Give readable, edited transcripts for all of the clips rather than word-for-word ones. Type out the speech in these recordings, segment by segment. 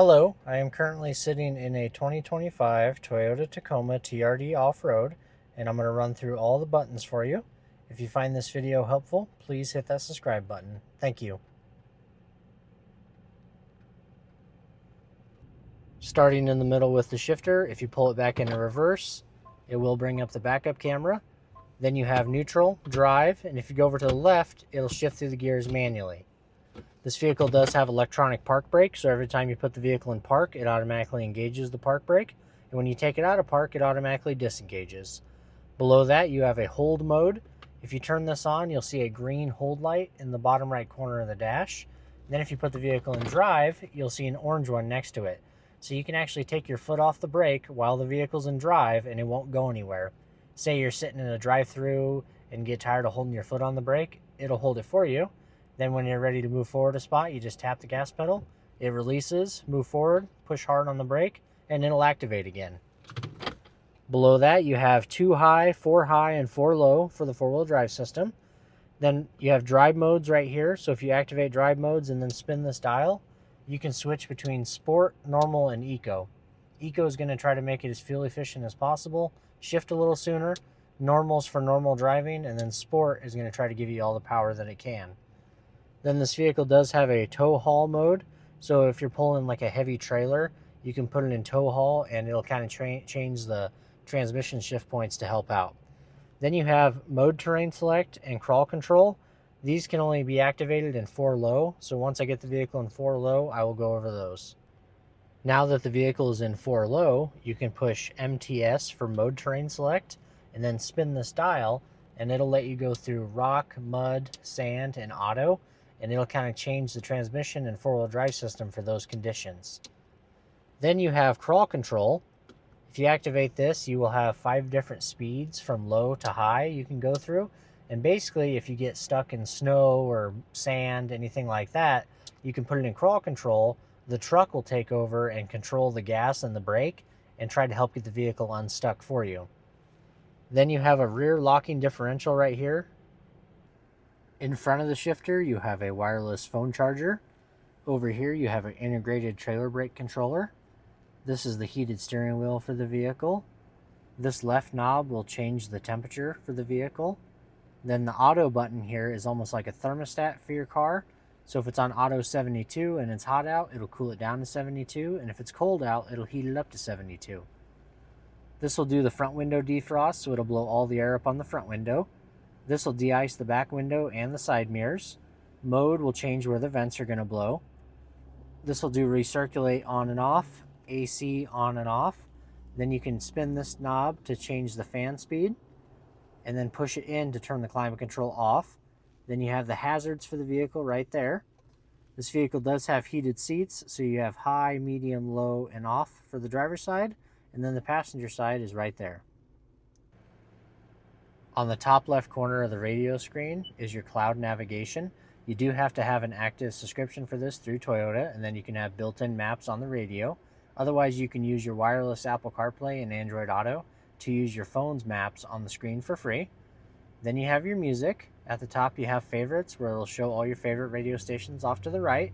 Hello, I am currently sitting in a 2025 Toyota Tacoma TRD off-road, and I'm going to run through all the buttons for you. If you find this video helpful, please hit that subscribe button. Thank you. Starting in the middle with the shifter, if you pull it back into reverse, it will bring up the backup camera. Then you have neutral, drive, and if you go over to the left, it'll shift through the gears manually. This vehicle does have electronic park brake, so every time you put the vehicle in park, it automatically engages the park brake, and when you take it out of park, it automatically disengages. Below that, you have a hold mode. If you turn this on, you'll see a green hold light in the bottom right corner of the dash. Then if you put the vehicle in drive, you'll see an orange one next to it. So you can actually take your foot off the brake while the vehicle's in drive, and it won't go anywhere. Say you're sitting in a drive-through and get tired of holding your foot on the brake, it'll hold it for you. Then when you're ready to move forward a spot, you just tap the gas pedal, it releases, move forward, push hard on the brake, and it'll activate again. Below that, you have 2 high, 4 high, and 4 low for the four-wheel drive system. Then you have drive modes right here, so if you activate drive modes and then spin this dial, you can switch between sport, normal, and eco. Eco is going to try to make it as fuel efficient as possible, shift a little sooner, normal's for normal driving, and then sport is going to try to give you all the power that it can. Then this vehicle does have a tow haul mode, so if you're pulling like a heavy trailer, you can put it in tow haul and it'll kind of change the transmission shift points to help out. Then you have mode terrain select and crawl control. These can only be activated in 4 low, so once I get the vehicle in 4 low, I will go over those. Now that the vehicle is in 4 low, you can push MTS for mode terrain select and then spin this dial and it'll let you go through rock, mud, sand, and auto, and it'll kind of change the transmission and four-wheel drive system for those conditions. Then you have crawl control. If you activate this, you will have 5 different speeds from low to high you can go through. And basically, if you get stuck in snow or sand, anything like that, you can put it in crawl control. The truck will take over and control the gas and the brake and try to help get the vehicle unstuck for you. Then you have a rear locking differential right here. In front of the shifter, you have a wireless phone charger. Over here, you have an integrated trailer brake controller. This is the heated steering wheel for the vehicle. This left knob will change the temperature for the vehicle. Then the auto button here is almost like a thermostat for your car. So if it's on auto 72 and it's hot out, it'll cool it down to 72. And if it's cold out, it'll heat it up to 72. This will do the front window defrost, so it'll blow all the air up on the front window. This will de-ice the back window and the side mirrors. Mode will change where the vents are going to blow. This will do recirculate on and off, AC on and off. Then you can spin this knob to change the fan speed and then push it in to turn the climate control off. Then you have the hazards for the vehicle right there. This vehicle does have heated seats, so you have high, medium, low, and off for the driver's side, and then the passenger side is right there. On the top left corner of the radio screen is your cloud navigation. You do have to have an active subscription for this through Toyota, and then you can have built-in maps on the radio. Otherwise, you can use your wireless Apple CarPlay and Android Auto to use your phone's maps on the screen for free. Then you have your music. At the top, you have favorites, where it'll show all your favorite radio stations off to the right.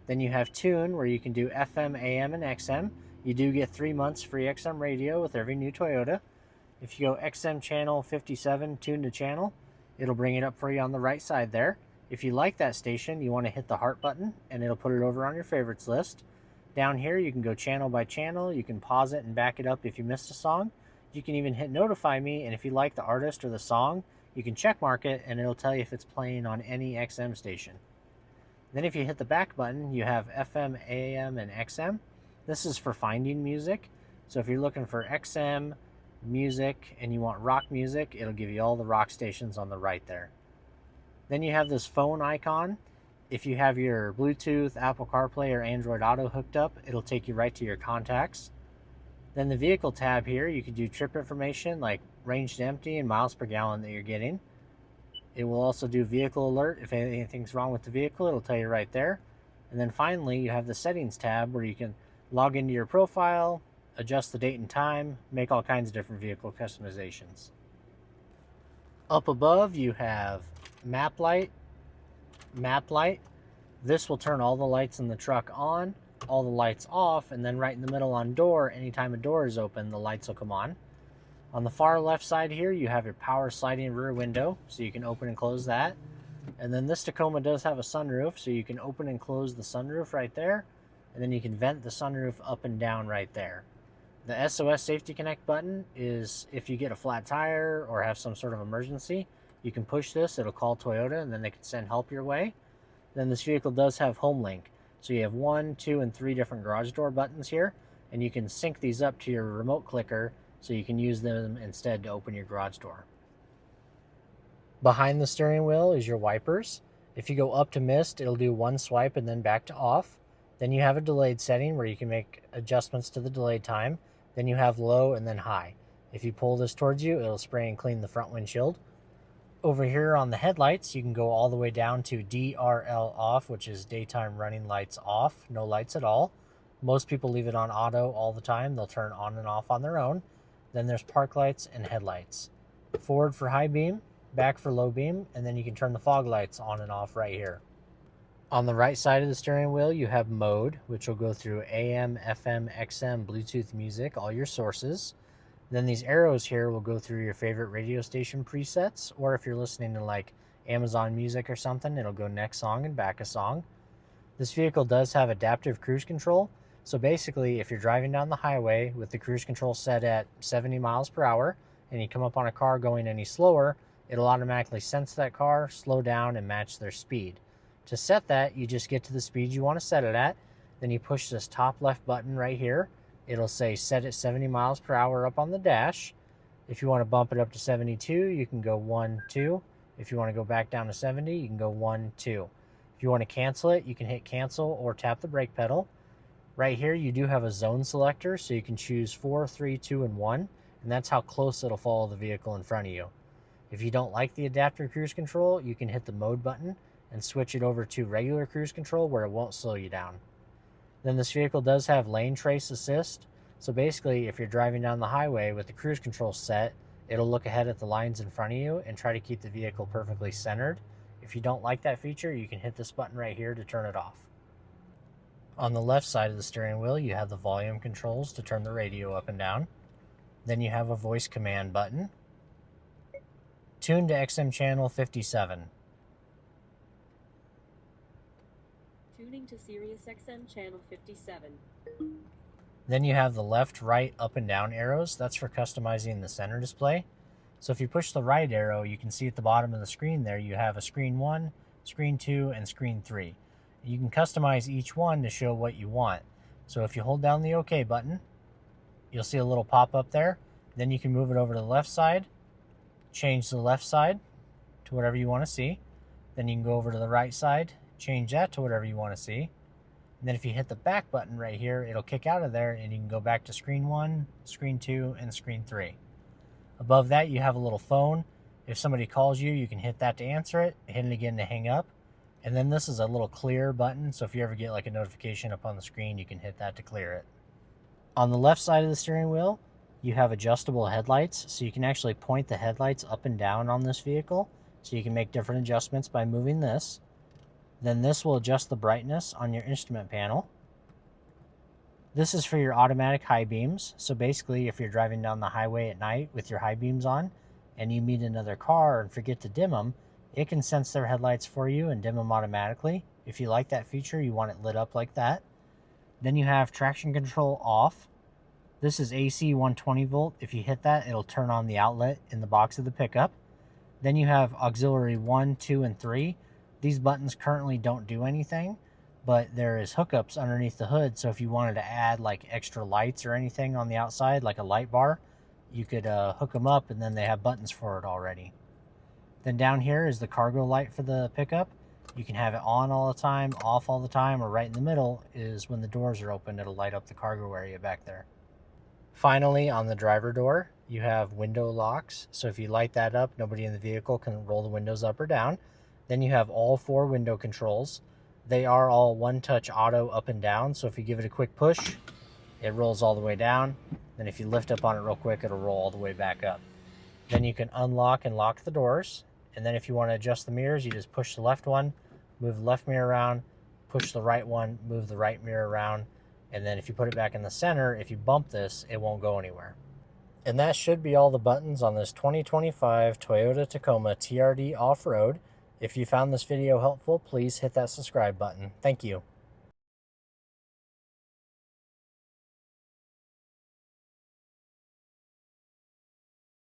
Then you have tune, where you can do FM, AM, and XM. You do get 3 months free XM radio with every new Toyota. If you go XM channel 57, tune to channel, it'll bring it up for you on the right side there. If you like that station, you want to hit the heart button, and it'll put it over on your favorites list. Down here, you can go channel by channel. You can pause it and back it up if you missed a song. You can even hit notify me, and if you like the artist or the song, you can check mark it, and it'll tell you if it's playing on any XM station. Then if you hit the back button, you have FM, AM, and XM. This is for finding music. So if you're looking for XM music and you want rock music, it'll give you all the rock stations on the right there. Then you have this phone icon. If you have your Bluetooth, Apple CarPlay, or Android Auto hooked up, it'll take you right to your contacts. Then the vehicle tab here, you can do trip information like range to empty and miles per gallon that you're getting. It will also do vehicle alert. If anything's wrong with the vehicle, it'll tell you right there. And then finally, you have the settings tab where you can log into your profile, adjust the date and time, make all kinds of different vehicle customizations. Up above, you have map light. This will turn all the lights in the truck on. all the lights off, and then right in the middle on door, anytime a door is open, the lights will come on. On the far left side here, you have your power sliding rear window, so you can open and close that. And then this Tacoma does have a sunroof, so you can open and close the sunroof right there, and then you can vent the sunroof up and down right there. The SOS Safety Connect button is if you get a flat tire or have some sort of emergency, you can push this, it'll call Toyota, and then they can send help your way. Then this vehicle does have Home Link, so you have 1, 2, and 3 different garage door buttons here, and you can sync these up to your remote clicker so you can use them instead to open your garage door. Behind the steering wheel is your wipers. If you go up to mist, it'll do 1 swipe and then back to off. Then you have a delayed setting where you can make adjustments to the delayed time. Then you have low and then high. If you pull this towards you, it'll spray and clean the front windshield. Over here on the headlights, you can go all the way down to DRL off, which is daytime running lights off, no lights at all. Most people leave it on auto all the time. They'll turn on and off on their own. Then there's park lights and headlights. Forward for high beam, back for low beam, and then you can turn the fog lights on and off right here. On the right side of the steering wheel, you have mode, which will go through AM, FM, XM, Bluetooth music, all your sources. Then these arrows here will go through your favorite radio station presets, or if you're listening to like Amazon Music or something, it'll go next song and back a song. This vehicle does have adaptive cruise control. So basically, if you're driving down the highway with the cruise control set at 70 miles per hour and you come up on a car going any slower, it'll automatically sense that car, slow down, and match their speed. To set that, you just get to the speed you want to set it at, then you push this top left button right here. It'll say set at 70 miles per hour up on the dash. If you want to bump it up to 72, you can go 1, 2. If you want to go back down to 70, you can go 1, 2. If you want to cancel it, you can hit cancel or tap the brake pedal. Right here, you do have a zone selector, so you can choose 4, 3, 2, and 1, and that's how close it'll follow the vehicle in front of you. If you don't like the adaptive cruise control, you can hit the mode button and switch it over to regular cruise control where it won't slow you down. Then this vehicle does have lane trace assist, so basically if you're driving down the highway with the cruise control set, it'll look ahead at the lines in front of you and try to keep the vehicle perfectly centered. If you don't like that feature, you can hit this button right here to turn it off. On the left side of the steering wheel, you have the volume controls to turn the radio up and down. Then you have a voice command button. Tune to XM channel 57. Tuning to Sirius XM channel 57. Then you have the left, right, up, and down arrows. That's for customizing the center display. So if you push the right arrow, you can see at the bottom of the screen there, you have a screen 1, screen 2, and screen 3. You can customize each one to show what you want. So if you hold down the OK button, you'll see a little pop up there. Then you can move it over to the left side, change the left side to whatever you want to see. Then you can go over to the right side, change that to whatever you want to see. And then if you hit the back button right here, it'll kick out of there and you can go back to screen 1, screen 2, and screen 3. Above that, you have a little phone. If somebody calls you, you can hit that to answer it, hit it again to hang up. And then this is a little clear button, so if you ever get like a notification up on the screen, you can hit that to clear it. On the left side of the steering wheel, you have adjustable headlights, so you can actually point the headlights up and down on this vehicle, so you can make different adjustments by moving this. Then this will adjust the brightness on your instrument panel. This is for your automatic high beams, so basically if you're driving down the highway at night with your high beams on, and you meet another car and forget to dim them, it can sense their headlights for you and dim them automatically. If you like that feature, you want it lit up like that. Then you have traction control off. This is AC 120 volt. If you hit that, it'll turn on the outlet in the box of the pickup. Then you have auxiliary 1, 2, and 3. These buttons currently don't do anything, but there is hookups underneath the hood. So if you wanted to add like extra lights or anything on the outside, like a light bar, you could hook them up, and then they have buttons for it already. Then down here is the cargo light for the pickup. You can have it on all the time, off all the time, or right in the middle is when the doors are open, it'll light up the cargo area back there. Finally, on the driver door, you have window locks. So if you light that up, nobody in the vehicle can roll the windows up or down. Then you have all 4 window controls. They are all one-touch auto up and down. So if you give it a quick push, it rolls all the way down. Then if you lift up on it real quick, it'll roll all the way back up. Then you can unlock and lock the doors. And then if you want to adjust the mirrors, you just push the left one, move the left mirror around, push the right one, move the right mirror around, and then if you put it back in the center, if you bump this, it won't go anywhere. And that should be all the buttons on this 2025 Toyota Tacoma TRD Off-Road. If you found this video helpful, please hit that subscribe button. Thank you.